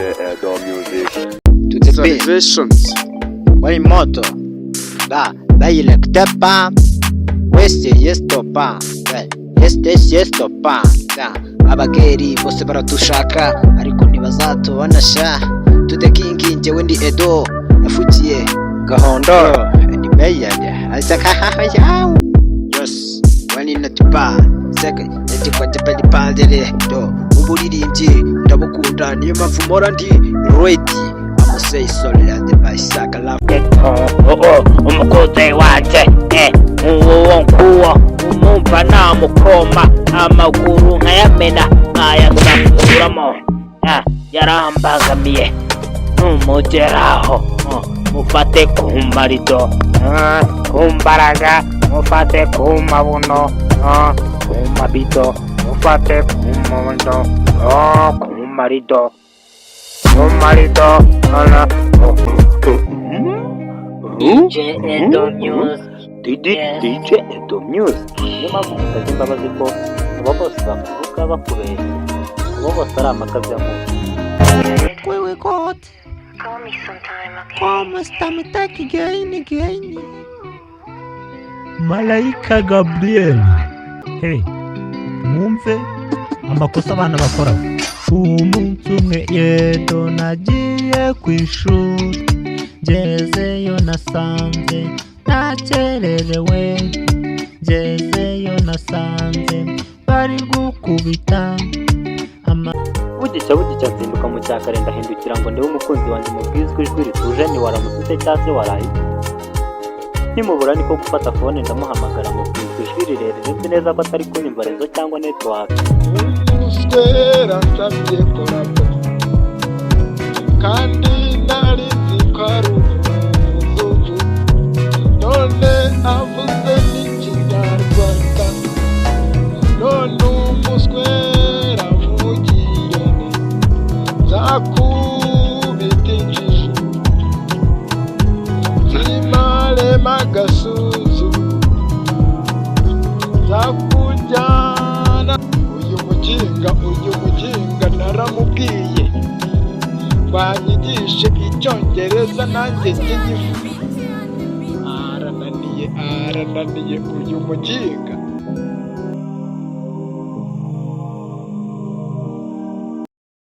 Edo Music. To the celebrations. Why moto? Da, electa pa. West yesto pa. Yesto pa. Da, abageri bose baratushaka ariko ntibazatubona sha. To the king njyewe ndi Edo nafugiye gahondo ni beyade asaka yawo. Yes, wani natupa. Seka yatikwa tepeli pandere do. Uburiringi ndabukunda niyo mpamvu mpora ndi ready. I'ma say sorry and by sakala. Umukozi wanje uwowakunze umumva namukoma amaguru nkayamena nkayasamuramo yarambangamiye numugeraho mufate ku marido ku mbaraga mufate ku mabuno ku mabido mufate ku mabuno ku marido DJ Edo Music. DJ Edo Music. Niyo mpamvu musabye imbabazi ko abo bose bakuvuga bakubeshya abo bose ari amakabyamu. Wewe God, call me sometime, okay? Como está me again. Malaika Gabriel. Hey, mwumve amakosa abana bakora. Umunsi umwe Edo nagiye ku ishuri, ngezeyo nasanze nakererewe, ngezeyo nasanze bari gukubita Bugica nzinduka mu cyakare ndahindukira ngo ndebe umukunzi wanjye mubwizwe ijwi rituje ni waramutse cyase waraye. Nimubura niko gufata phone ndamuhamagara mubwizwe ijwi rirerire nzi neza ko atari kunyumva rezo cyangwa network. Umuswera nsabye korabo kandi nari nzi ko ari umuzuzu none avuze n'ikinyarwanda none umuswera avugiye nzakubita injiji zimarema agasuzu nzakujyana uyu muginga naramubwiye banyigishe icyongereza nanjye nyigifu arananiye uyu muginga